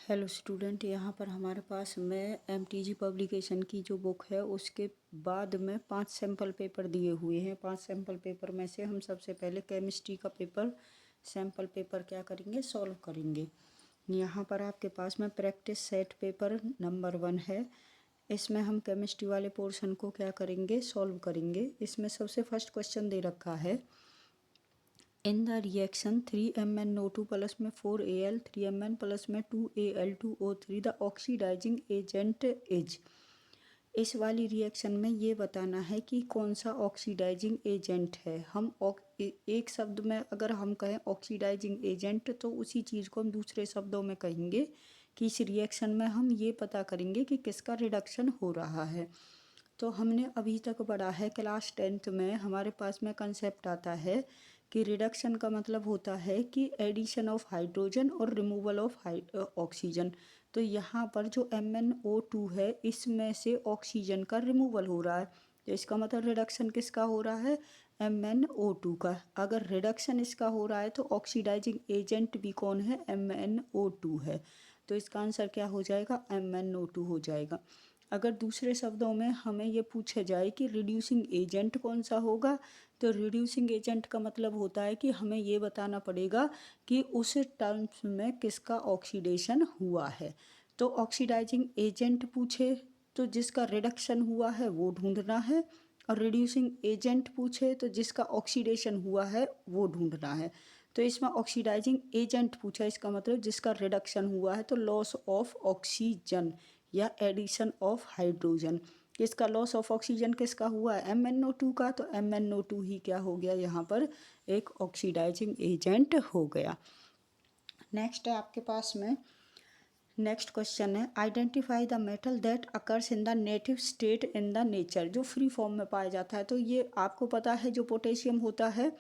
Hello student, यहाँ पर हमारे पास में एमटीजी पब्लिकेशन की जो बुक है उसके बाद में 5 सैम्पल पेपर दिए हुए हैं। 5 सैम्पल पेपर में से हम सबसे पहले केमिस्ट्री का सैम्पल पेपर क्या करेंगे, सॉल्व करेंगे। यहाँ पर आपके पास में प्रैक्टिस सेट पेपर नंबर 1 है। इसमें हम केमिस्ट्री वाले पोर्शन को क्या करेंगे, सॉल्व करेंगे। इसमें सबसे फर्स्ट क्वेश्चन दे रखा है, in the reaction 3MnO2 plus में 4Al 3Mn प्लस में 2Al2O3 the oxidising agent is. इस वाली रिएक्शन में ये बताना है कि कौन सा ऑक्सीडाइजिंग एजेंट है। हम एक शब्द में अगर हम कहें ऑक्सीडाइजिंग एजेंट तो उसी चीज़ को हम दूसरे शब्दों में कहेंगे कि इस रिएक्शन में हम ये पता करेंगे कि किसका रिडक्शन हो रहा है। तो हमने अभी तक पढ़ा है क्लास 10th में, हमारे पास में कंसेप्ट आता है कि रिडक्शन का मतलब होता है कि एडिशन ऑफ हाइड्रोजन और रिमूवल ऑफ ऑक्सीजन। तो यहाँ पर जो MnO2 है इसमें से ऑक्सीजन का रिमूवल हो रहा है, तो इसका मतलब रिडक्शन किसका हो रहा है, MnO2 का। अगर रिडक्शन इसका हो रहा है तो ऑक्सीडाइजिंग एजेंट भी कौन है, MnO2 है। तो इसका आंसर क्या हो जाएगा, MnO2 हो जाएगा। अगर दूसरे शब्दों में हमें ये पूछा जाए कि रिड्यूसिंग एजेंट कौन सा होगा, तो रिड्यूसिंग एजेंट का मतलब होता है कि हमें ये बताना पड़ेगा कि उस टर्म्स में किसका ऑक्सीडेशन हुआ है। तो ऑक्सीडाइजिंग एजेंट पूछे तो जिसका रिडक्शन हुआ है वो ढूंढना है, और रिड्यूसिंग एजेंट पूछे तो जिसका ऑक्सीडेशन हुआ है वो ढूंढना है। तो इसमें ऑक्सीडाइजिंग एजेंट पूछा, इसका मतलब जिसका रिडक्शन हुआ है, तो लॉस ऑफ ऑक्सीजन या एडिशन ऑफ हाइड्रोजन। किसका लॉस ऑफ ऑक्सीजन किसका हुआ है, MnO2 का। तो MnO2 ही क्या हो गया, यहाँ पर एक ऑक्सीडाइजिंग एजेंट हो गया। नेक्स्ट है आपके पास में, नेक्स्ट क्वेश्चन है, identify the metal that occurs in the native state in the nature, जो फ्री फॉर्म में पाया जाता है। तो ये आपको पता है जो पोटेशियम होता है,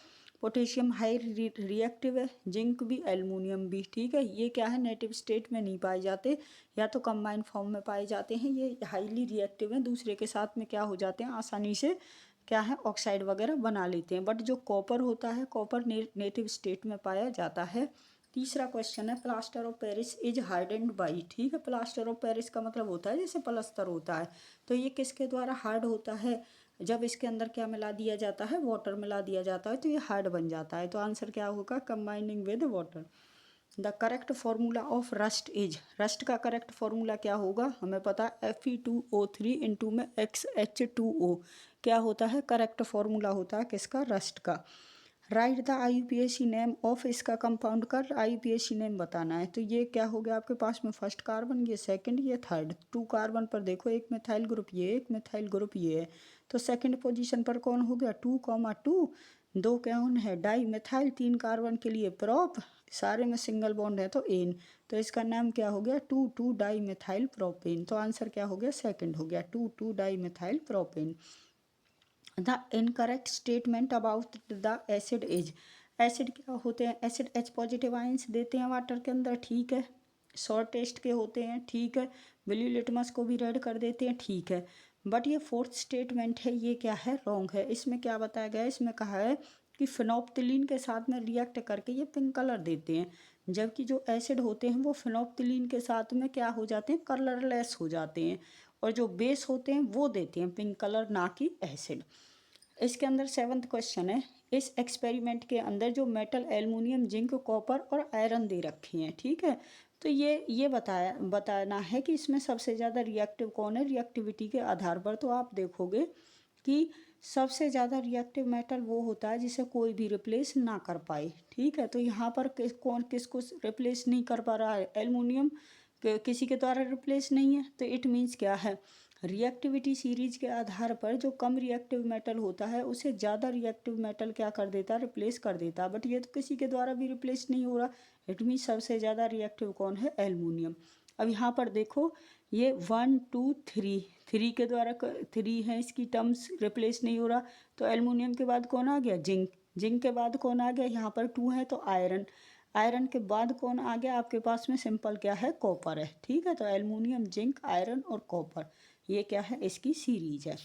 पोटेशियम हाई रिएक्टिव है, जिंक भी, एल्युमिनियम भी, ठीक है। ये क्या है, नेटिव स्टेट में नहीं पाए जाते, या तो कंबाइन फॉर्म में पाए जाते हैं। ये हाईली रिएक्टिव हैं, दूसरे के साथ में क्या हो जाते हैं, आसानी से क्या है, ऑक्साइड वगैरह बना लेते हैं। बट जो कॉपर होता है, कॉपर नेटिव स्टेट में पाया जाता है। तीसरा क्वेश्चन है, plaster of Paris is hardened by, ठीक है। प्लास्टर ऑफ पेरिस का मतलब होता है जैसे प्लस्तर होता है, तो ये किसके द्वारा हार्ड होता है, जब इसके अंदर क्या मिला दिया जाता है, वाटर मिला दिया जाता है, तो ये हार्ड बन जाता है। तो आंसर क्या होगा, combining with water. The correct formula of rust is, rust का करेक्ट फॉर्मूला क्या होगा, हमें पता है Fe2O3 इंटू में XH2O क्या होता है, करेक्ट फॉर्मूला होता है किसका, रस्ट का। Right the IUPAC name of, इसका कंपाउंड का IUPAC नेम बताना है। तो ये क्या हो गया आपके पास में, फर्स्ट कार्बन, ये सेकंड, ये थर्ड। 2 कार्बन पर देखो, एक मिथाइल ग्रुप ये, एक मिथाइल ग्रुप ये है, तो सेकंड पोजीशन पर कौन हो गया, 2,2। 2 कौन है, डाई मिथाइल, 3 कार्बन के लिए प्रोप, सारे में सिंगल बॉन्ड है तो एन, तो इसका नाम क्या हो गया, 2,2 डाई मिथाइल प्रोपेन। तो आंसर क्या हो गया, सेकंड हो गया, 2,2 di methyl propane. The incorrect statement about the acid is, acid क्या होते हैं, एसिड H पॉजिटिव आयंस देते हैं वाटर के अंदर, ठीक है। शॉर्ट टेस्ट के होते हैं, ठीक है। ब्लू लिटमस को भी रेड कर देते हैं, ठीक है। बट ये फोर्थ स्टेटमेंट है, ये क्या है, रॉन्ग है। इसमें क्या बताया गया है, इसमें कहा है कि फिनोप्थिलीन के साथ में रिएक्ट करके ये पिंक कलर देते हैं, जबकि जो एसिड होते हैं वो फिनोप्थिलीन के साथ में क्या हो जाते हैं, कलरलेस हो जाते हैं, और जो बेस होते हैं वो देते हैं पिंक कलर, ना कि एसिड। इसके अंदर 7th क्वेश्चन है, इस एक्सपेरिमेंट के अंदर जो मेटल एल्युमिनियम, जिंक, कॉपर और आयरन दे रखे हैं, ठीक है। तो ये बताना है कि इसमें सबसे ज़्यादा रिएक्टिव कौन है, रिएक्टिविटी के आधार पर। तो आप देखोगे कि सबसे ज़्यादा रिएक्टिव मेटल वो होता है जिसे कोई भी रिप्लेस ना कर पाए, ठीक है। तो यहाँ पर किसको रिप्लेस नहीं कर पा रहा है, एल्युमिनियम किसी के द्वारा रिप्लेस नहीं है। तो इट मीन्स क्या है, रिएक्टिविटी सीरीज के आधार पर जो कम रिएक्टिव मेटल होता है उसे ज़्यादा रिएक्टिव मेटल क्या कर देता है, रिप्लेस कर देता है। बट ये तो किसी के द्वारा भी रिप्लेस नहीं हो रहा, इट मीन्स सबसे ज़्यादा रिएक्टिव कौन है, एल्युमिनियम। अब यहाँ पर देखो, ये 1 2 3 3 के द्वारा 3 है, इसकी टर्म्स रिप्लेस नहीं हो रहा, तो एल्युमिनियम के बाद कौन आ गया, जिंक। जिंक के बाद कौन आ गया, यहाँ पर 2 है तो आयरन। आयरन के बाद कौन आ गया आपके पास में, सिंपल क्या है, कॉपर है, ठीक है। तो एल्युमिनियम, जिंक, आयरन और कॉपर, ये क्या है, इसकी सीरीज है।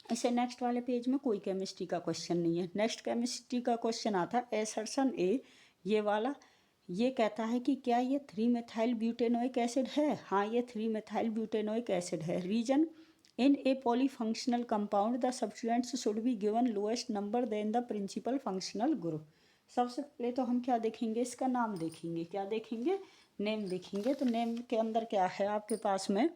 इसे नेक्स्ट वाले पेज में कोई केमिस्ट्री का क्वेश्चन नहीं है। नेक्स्ट केमिस्ट्री का क्वेश्चन आता है एसर्शन ए, ये वाला, ये कहता है कि क्या ये 3 मेथाइल ब्यूटेनोइक एसिड है। हाँ, ये 3 मेथाइल ब्यूटेनोइक एसिड है। Reason, in a polyfunctional compound the substituents should be given lowest number than the principal functional group. सबसे पहले तो हम क्या देखेंगे, इसका नाम देखेंगे। क्या देखेंगे, नेम देखेंगे। तो नेम के अंदर क्या है आपके पास में,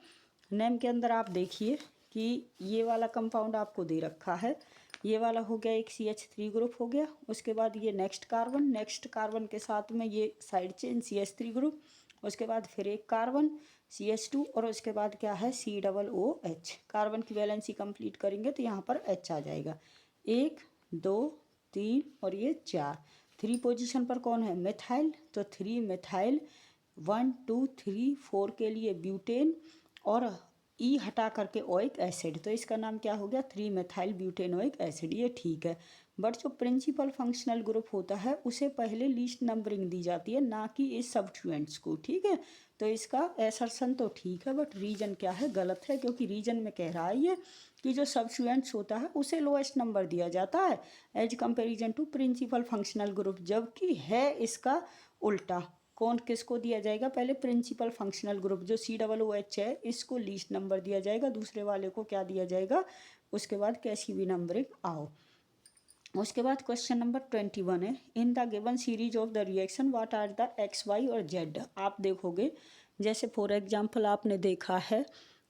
नेम के अंदर आप देखिए कि ये वाला कंपाउंड आपको दे रखा है। ये वाला हो गया एक CH3 ग्रुप हो गया। उसके बाद ये नेक्स्ट कार्बन के साथ में ये साइड चेन CH3 ग्रुप। उसके बाद फिर एक कार्बन CH2 और उसके बाद क्या है COOH। कार्बन की वैलेंसी कंप्लीट करेंगे तो यहाँ पर H आ जाएगा। 1 2 3 और ये 4। 3 पोजीशन पर कौन है, मिथाइल। तो 3 मेथाइल, 1 2 3 4 के लिए ब्यूटेन और ई हटा करके ओइक एसिड। तो इसका नाम क्या हो गया, 3 मेथाइल ब्यूटेनोइक एसिड। ये ठीक है। बट जो प्रिंसिपल फंक्शनल ग्रुप होता है उसे पहले लीस्ट नंबरिंग दी जाती है, ना कि इस सब्स्टिट्यूएंट्स को। ठीक है, तो इसका एसर्शन तो ठीक है, बट रीजन क्या है, गलत है। क्योंकि रीजन में कह रहा है ये कि जो सब्स्टिट्यूएंट्स होता है उसे लोएस्ट नंबर दिया जाता है as comparison to principal functional group, जबकि है इसका उल्टा। कौन किसको दिया जाएगा, पहले प्रिंसिपल फंक्शनल ग्रुप जो COOH है इसको लीस्ट नंबर दिया जाएगा, दूसरे वाले को क्या दिया जाएगा, उसके बाद कैसी भी नंबरिंग आओ। उसके बाद क्वेश्चन नंबर 21 है, in the given series of the reaction what are the X Y और Z। आप देखोगे जैसे फॉर एग्जांपल आपने देखा है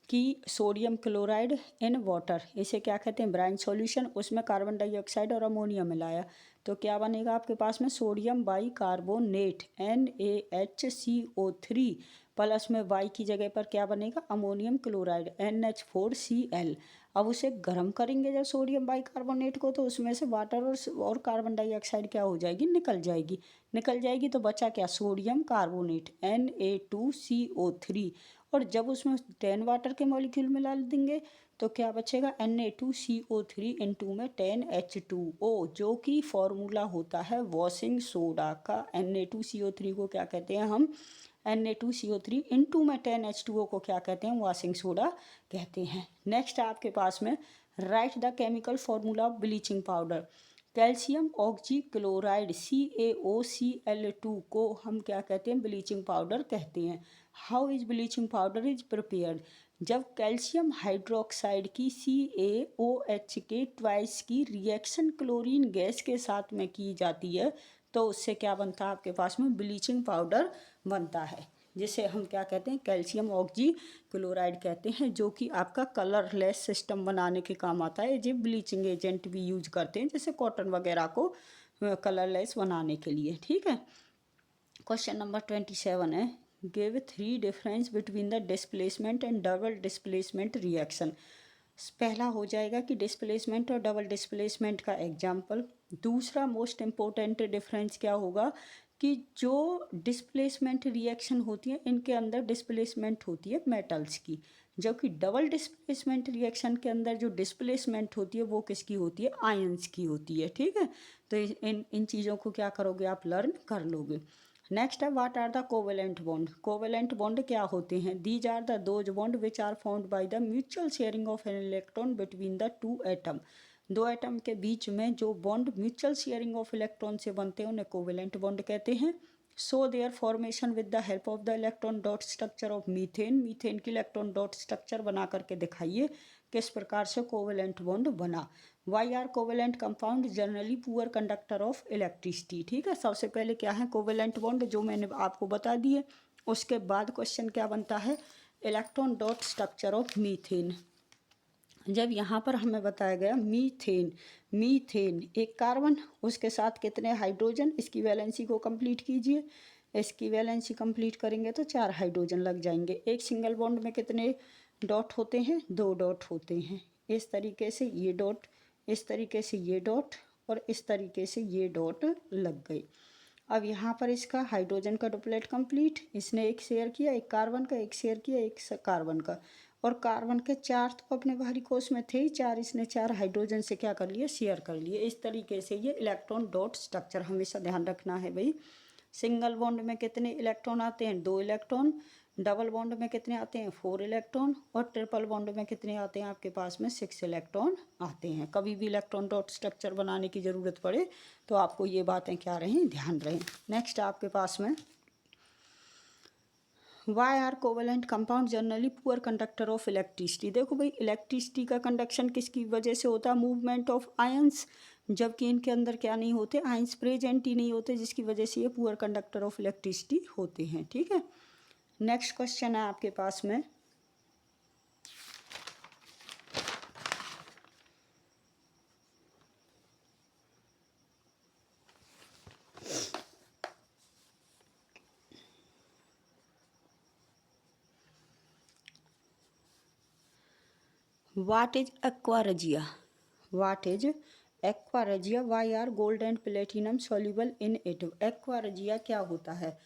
कि सोडियम क्लोराइड इन वाटर, इसे क्या कहते हैं, ब्राइन सॉल्यूशन। उसमें कार्बन डाइऑक्साइड और अमोनिया मिलाया तो क्या बनेगा आपके पास में, sodium by carbonate NaHCO3 plus में Y की जगह पर क्या बनेगा, अमोनियम क्लोराइड NH4Cl। अब उसे गर्म करेंगे जब सोडियम बाई कार्बोनेट को, तो उसमें से वाटर और कार्बन डाइऑक्साइड क्या हो जाएगी, निकल जाएगी। तो बचा क्या, सोडियम कार्बोनेट Na2CO3। और जब उसमें 10 वाटर के मॉलिक्यूल मिला देंगे तो क्या बचेगा, Na2CO3 इंटू में 10H2O, जो कि फॉर्मूला होता है वॉशिंग सोडा का। Na2CO3 को क्या कहते हैं हम, Na2CO3 इंटू में 10H2O को क्या कहते हैं, वॉशिंग सोडा कहते हैं। नेक्स्ट आपके पास में right the chemical formula of bleaching powder. Calcium oxy chloride CaOCl2 को हम क्या कहते हैं, ब्लीचिंग पाउडर कहते हैं। How is bleaching powder is prepared, जब कैल्शियम हाइड्रोक्साइड की CaOH के ट्वाइस की रिएक्शन क्लोरीन गैस के साथ में की जाती है तो उससे क्या बनता है आपके पास में, ब्लीचिंग पाउडर बनता है, जिसे हम क्या कहते हैं, कैल्शियम ऑक्सी क्लोराइड कहते हैं, जो कि आपका कलरलेस सिस्टम बनाने के काम आता है। जो ब्लीचिंग एजेंट भी यूज करते हैं जैसे कॉटन वगैरह को कलरलेस बनाने के लिए। ठीक है, क्वेश्चन नंबर 27 है, give 3 difference between the displacement and double displacement reaction. पहला हो जाएगा कि डिस्प्लेसमेंट और डबल डिस्प्लेसमेंट का एग्जाम्पल। दूसरा मोस्ट इम्पोर्टेंट डिफरेंस क्या होगा कि जो डिस्प्लेसमेंट रिएक्शन होती है इनके अंदर डिस्प्लेसमेंट होती है मेटल्स की, जबकि डबल डिस्प्लेसमेंट रिएक्शन के अंदर जो डिस्प्लेसमेंट होती है वो किसकी होती है, आयंस की होती है। ठीक है, तो इन चीज़ों को क्या करोगे आप, लर्न कर लोगे। नेक्स्ट है what are the covalent bond. Covalent bond क्या होते हैं, these are the those bond which are found by the mutual sharing of an electron between the 2 atom. 2 atom के बीच में जो bond mutual sharing of electron से बनते हैं उन्हें कोवेलेंट बॉन्ड कहते हैं। So their formation with the help of the electron dot structure of methane. Methane की इलेक्ट्रॉन डॉट स्ट्रक्चर बना करके दिखाइए किस प्रकार से कोवेलेंट बॉन्ड बना। Why are covalent compound generally poor conductor of electricity. ठीक है, सबसे पहले क्या है कोवेलेंट बॉन्ड जो मैंने आपको बता दिए। उसके बाद क्वेश्चन क्या बनता है, electron dot structure of methane. जब यहाँ पर हमें बताया गया मीथेन एक कार्बन, उसके साथ कितने हाइड्रोजन, इसकी वैलेंसी को कंप्लीट कीजिए। इसकी वैलेंसी कंप्लीट करेंगे तो 4 हाइड्रोजन लग जाएंगे। एक सिंगल बॉन्ड में कितने डॉट होते हैं, 2 डॉट होते हैं। इस तरीके से ये डॉट, इस तरीके से ये डॉट और इस तरीके से ये डॉट लग गई। अब यहाँ पर इसका हाइड्रोजन का डुप्लेट कंप्लीट, इसने एक शेयर किया, एक कार्बन का, एक शेयर किया एक कार्बन का, और कार्बन के 4 तो अपने बाहरी कोष में थे ही, 4 इसने 4 हाइड्रोजन से क्या कर लिए, शेयर कर लिए। इस तरीके से ये इलेक्ट्रॉन डॉट स्ट्रक्चर हमेशा ध्यान रखना है भाई। सिंगल बॉन्ड में कितने इलेक्ट्रॉन आते हैं, 2 इलेक्ट्रॉन। डबल बॉन्ड में कितने आते हैं 4 इलेक्ट्रॉन, और ट्रिपल बॉन्ड में कितने आते हैं आपके पास में 6 इलेक्ट्रॉन आते हैं। कभी भी इलेक्ट्रॉन डॉट स्ट्रक्चर बनाने की ज़रूरत पड़े तो आपको ये बातें क्या रहें, ध्यान रहें। नेक्स्ट आपके पास में why are covalent compound generally poor conductor of electricity. देखो भाई, इलेक्ट्रिसिटी का कंडक्शन किसकी वजह से होता है, मूवमेंट ऑफ आयंस, जबकि इनके अंदर क्या नहीं होते, आयंस प्रेजेंट ही नहीं होते, जिसकी वजह से ये पुअर कंडक्टर ऑफ इलेक्ट्रिसिटी होते हैं। ठीक है, नेक्स्ट क्वेश्चन है आपके पास में What is aqua regia? What is aqua regia? Why are gold and platinum soluble in it? Aqua regia क्या होता है?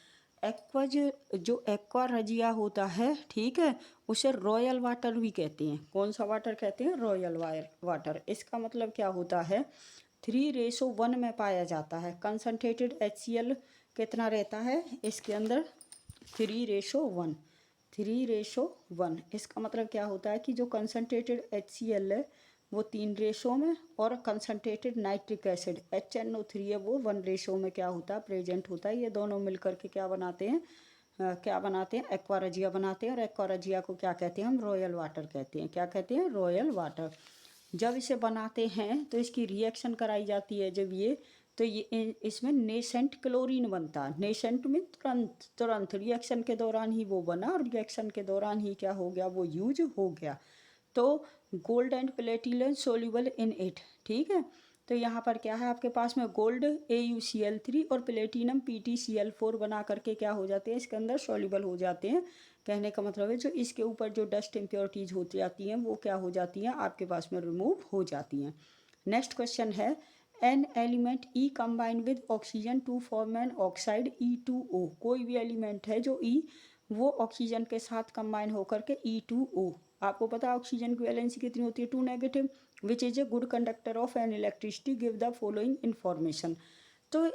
एक्वाज जो एक्वा रेजिया होता है, ठीक है, उसे रॉयल वाटर भी कहते हैं। कौन सा वाटर कहते हैं, रॉयल वाटर। इसका मतलब क्या होता है, 3:1 में पाया जाता है। कंसनट्रेटेड HCl कितना रहता है इसके अंदर, 3:1। 3:1। इसका मतलब क्या होता है कि जो कंसनट्रेटेड HCl है वो 3 रेशो में, और कंसनट्रेटेड नाइट्रिक एसिड HNO3 है वो 1 रेशो में क्या होता है, प्रेजेंट होता है। ये दोनों मिलकर के क्या बनाते हैं, क्या बनाते हैं, एक्वा रेजिया बनाते हैं। और एक्वा रेजिया को क्या कहते हैं, हम रॉयल वाटर कहते हैं। क्या कहते हैं, रॉयल वाटर। जब इसे बनाते हैं तो इसकी रिएक्शन कराई जाती है जब ये, तो ये इसमें नेसेंट क्लोरीन बनता है। नेसेंट में तुरंत रिएक्शन के दौरान ही वो बना, और रिएक्शन के दौरान ही क्या हो गया, वो यूज हो गया। तो gold and platinum soluble in it, ठीक है। तो यहाँ पर क्या है आपके पास में, गोल्ड AuCl3 और प्लेटिनम PtCl4 बना करके क्या हो जाते हैं, इसके अंदर सॉल्युबल हो जाते हैं। कहने का मतलब है जो इसके ऊपर जो डस्ट इम्प्योरिटीज होती जाती हैं वो क्या हो जाती हैं, आपके पास में रिमूव हो जाती हैं। नेक्स्ट क्वेश्चन है, an element E combine with oxygen to form an oxide E2O। कोई भी एलिमेंट है जो E वो ऑक्सीजन के साथ कंबाइन होकर के E2O, आपको पता है ऑक्सीजन की वैलेंसी कितनी होती है, 2 negative, which is a good conductor of N electricity, give the following information. तो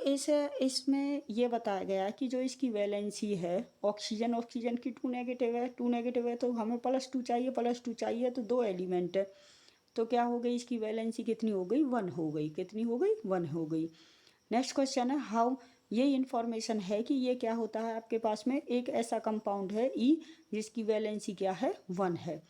इसमें ये बताया गया कि जो इसकी वैलेंसी है, ऑक्सीजन की 2 नेगेटिव है, 2 नेगेटिव है तो हमें +2 चाहिए, +2 चाहिए तो 2 एलिमेंट है, तो क्या हो गई, इसकी वैलेंसी कितनी हो गई, 1 हो गई। कितनी हो गई, 1 हो गई। नेक्स्ट क्वेश्चन है, हाउ, ये इन्फॉर्मेशन है कि ये क्या होता है आपके पास में, एक ऐसा कंपाउंड है E जिसकी वैलेंसी क्या है, 1 है।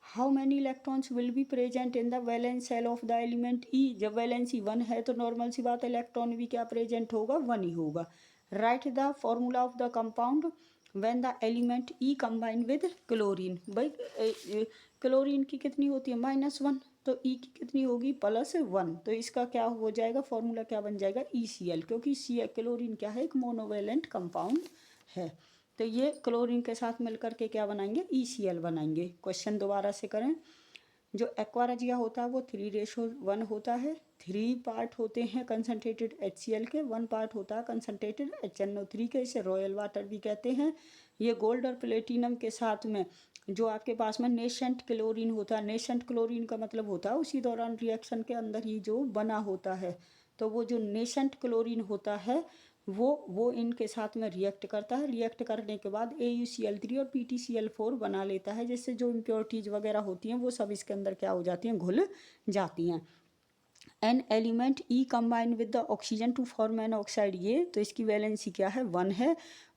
How many electrons will be present in the valence shell of the element E। जब वैलेंसी 1 है तो नॉर्मल सी बात है, इलेक्ट्रॉन भी क्या प्रेजेंट होगा, 1 ही होगा। Right the formula of the compound when the element E combine with chlorine. भाई क्लोरीन की कितनी होती है, -1, तो E की कितनी होगी, +1। तो इसका क्या हो जाएगा, फॉर्मूला क्या बन जाएगा, ECl, क्योंकि क्लोरीन क्या है, एक मोनोवेलेंट कंपाउंड है। तो ये क्लोरीन के साथ मिलकर के क्या बनाएंगे, ECl बनाएंगे। क्वेश्चन दोबारा से करें, जो एक्वा रेजिया होता है वो 3:1 होता है। 3 पार्ट होते हैं कंसनट्रेटेड HCl के, 1 पार्ट होता है कंसनट्रेटेड HNO3 के, इसे रॉयल वाटर भी कहते हैं। ये गोल्ड और प्लेटिनम के साथ में जो आपके पास में नेसेंट क्लोरीन होता है, नेसेंट क्लोरीन का मतलब होता है उसी दौरान रिएक्शन के अंदर ही जो बना होता है, तो वो जो नेसेंट क्लोरीन होता है वो इनके साथ में रिएक्ट करता है। रिएक्ट करने के बाद AuCl3 और PtCl4 बना लेता है, जिससे जो इम्प्योरिटीज़ वगैरह होती हैं वो सब इसके अंदर क्या हो जाती हैं, घुल जाती हैं। An element E combine with the oxygen to form an oxide, ये तो इसकी वैलेंसी क्या है, 1 है,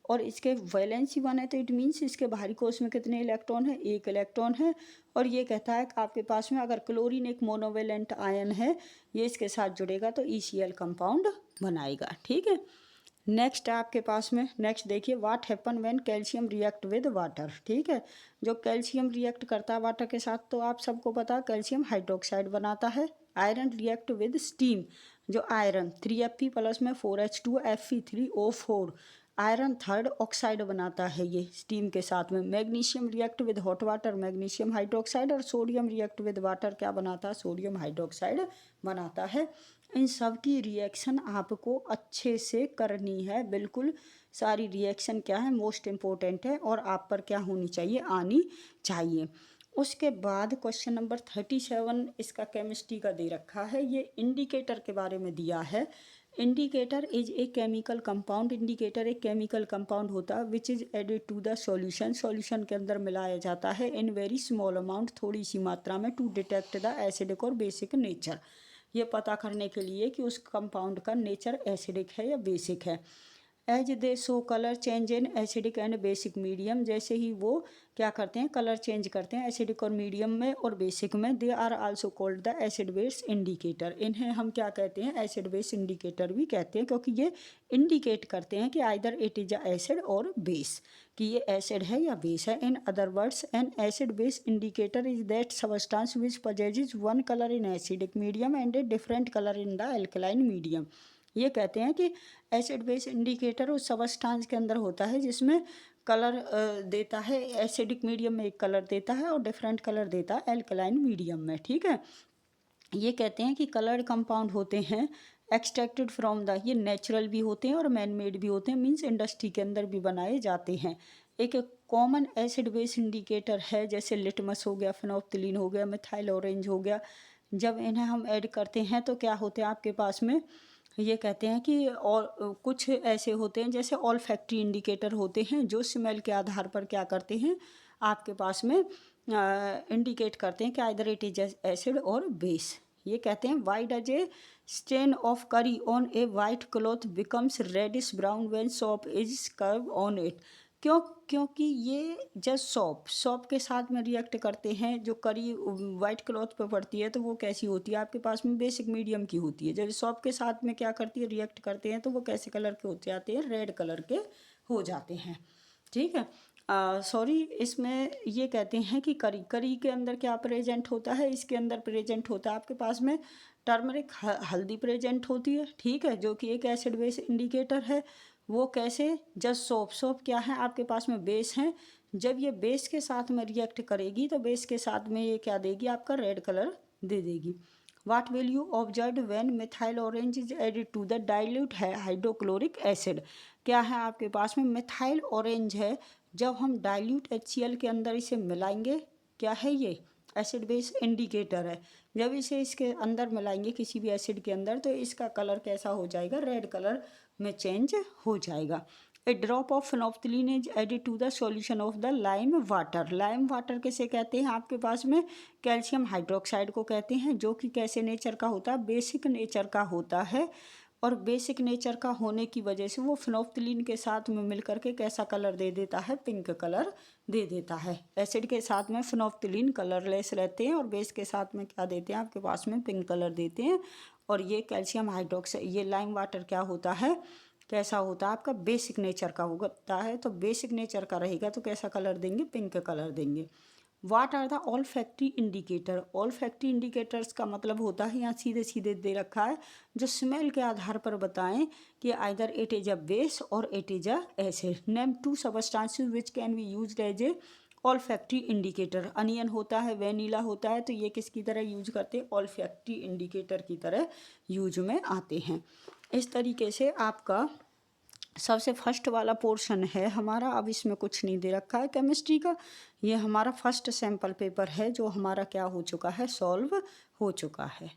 और इसके वैलेंसी 1 है तो इट मीन्स इसके बाहरी कोश में कितने इलेक्ट्रॉन है, 1 इलेक्ट्रॉन है। और ये कहता है कि आपके पास में अगर क्लोरीन एक मोनोवेलेंट आयन है, ये इसके साथ जुड़ेगा तो ECl कंपाउंड बनाएगा, ठीक है। नेक्स्ट आपके पास में, नेक्स्ट देखिए, what happen when calcium react with water, ठीक है। जो कैल्शियम रिएक्ट करता है वाटर के साथ तो आप सबको पता है कैल्शियम हाइड्रोक्साइड बनाता है। आयरन रिएक्ट विद स्टीम, जो आयरन 3Fe प्लस में 4H2 Fe3O4, iron third oxide बनाता है ये स्टीम के साथ में। Magnesium react with hot water, magnesium hydroxide, और सोडियम रिएक्ट विद वाटर क्या बनाता है, सोडियम हाइड्रोक्साइड बनाता है। इन सब की रिएक्शन आपको अच्छे से करनी है, बिल्कुल सारी रिएक्शन क्या है, मोस्ट इम्पोर्टेंट है, और आप पर क्या होनी चाहिए, आनी चाहिए। उसके बाद क्वेश्चन नंबर 37 इसका केमिस्ट्री का दे रखा है, ये इंडिकेटर के बारे में दिया है। Indicator is a chemical compound, indicator एक केमिकल कंपाउंड होता है which is added to the solution, solution के अंदर मिलाया जाता है इन वेरी स्मॉल अमाउंट, थोड़ी सी मात्रा में, टू डिटेक्ट द एसिडिक और बेसिक नेचर, ये पता करने के लिए कि उस कंपाउंड का नेचर एसिडिक है या बेसिक है। As they show colour change in acidic and basic medium, जैसे ही वो क्या करते हैं कलर चेंज करते हैं एसिडिक और मीडियम में और बेसिक में, they are also called the acid base indicator, इन्हें हम क्या कहते हैं एसिड बेस इंडिकेटर भी कहते हैं, क्योंकि ये इंडिकेट करते हैं कि either it is a acid और बेस, कि ये एसिड है या बेस है। In other words N acid base indicator is that substance which possesses one colour in acidic medium and a different colour in the alkaline medium, ये कहते हैं कि एसिड बेस इंडिकेटर उस सबस्टांस के अंदर होता है जिसमें कलर देता है, एसिडिक मीडियम में एक कलर देता है और डिफरेंट कलर देता है एल्कलाइन मीडियम में, ठीक है। ये कहते हैं कि कलर्ड कंपाउंड होते हैं एक्सट्रैक्टेड फ्रॉम द, ये नेचुरल भी होते हैं और मैन मेड भी होते हैं, मीन्स इंडस्ट्री के अंदर भी बनाए जाते हैं। एक कॉमन एसिड बेस इंडिकेटर है जैसे लिटमस हो गया, फिनोप्थिलीन हो गया, मिथाइल ऑरेंज हो गया, जब इन्हें हम ऐड करते हैं तो क्या होते हैं आपके पास में, ये कहते हैं कि और कुछ ऐसे होते हैं जैसे ऑल फैक्ट्री इंडिकेटर होते हैं जो स्मेल के आधार पर क्या करते हैं आपके पास में इंडिकेट करते हैं कि आइदर इट इज एसिड और बेस। ये कहते हैं why does a stain of curry on a white cloth becomes reddish brown when soap is curve on it, क्योंकि ये जब सॉप के साथ में रिएक्ट करते हैं, जो करी वाइट क्लॉथ पे पड़ती है तो वो कैसी होती है आपके पास में बेसिक मीडियम की होती है, जब सॉप के साथ में क्या करती है रिएक्ट करते हैं तो वो कैसे कलर के हो जाते हैं, रेड कलर के हो जाते हैं, ठीक है। सॉरी इसमें ये कहते हैं कि करी के अंदर क्या प्रेजेंट होता है, इसके अंदर प्रेजेंट होता है आपके पास में टर्मरिक, हल्दी प्रेजेंट होती है, ठीक है, जो कि एक एसिड बेस इंडिकेटर है। वो कैसे, जब सोप क्या है आपके पास में बेस है, जब ये बेस के साथ में रिएक्ट करेगी तो बेस के साथ में ये क्या देगी आपका रेड कलर दे देगी। What will you observe when methyl orange is added to the dilute है हाइड्रोक्लोरिक एसिड, क्या है आपके पास में मिथाइल ऑरेंज है, जब हम डाइल्यूट HCl के अंदर इसे मिलाएंगे, क्या है ये एसिड बेस इंडिकेटर है, जब इसे इसके अंदर मिलाएंगे किसी भी एसिड के अंदर तो इसका कलर कैसा हो जाएगा, रेड कलर में चेंज हो जाएगा। A drop of phenolphthalein is added to the solution of the lime water, lime water किसे कहते हैं आपके पास में कैल्शियम हाइड्रोक्साइड को कहते हैं, जो कि कैसे नेचर का होता है, बेसिक नेचर का होता है, और बेसिक नेचर का होने की वजह से वो फिनोप्थिलीन के साथ में मिलकर के कैसा कलर दे देता है, पिंक कलर दे देता है। एसिड के साथ में फिनोप्थिलीन कलरलेस रहते हैं और बेस के साथ में क्या देते हैं आपके पास में पिंक कलर देते हैं, और ये कैल्शियम हाइड्रोक्साइड, ये लाइम वाटर क्या होता है, कैसा होता है आपका बेसिक नेचर का होता है, तो बेसिक नेचर का रहेगा तो कैसा कलर देंगे, पिंक कलर देंगे। What are the olfactory indicator, olfactory indicators का मतलब होता है यहाँ सीधे सीधे दे रखा है जो स्मेल के आधार पर बताएं कि either it is a base और it is a acid. Name to substances which can be used as a olfactory indicator, onion होता है, वेनिला होता है, तो ये किसकी तरह यूज करते हैं, ऑल फैक्ट्री इंडिकेटर की तरह यूज में आते हैं। इस तरीके से आपका सबसे फर्स्ट वाला पोर्शन है हमारा, अब इसमें कुछ नहीं दे रखा है केमिस्ट्री का, ये हमारा फर्स्ट सैम्पल पेपर है जो हमारा क्या हो चुका है, सॉल्व हो चुका है।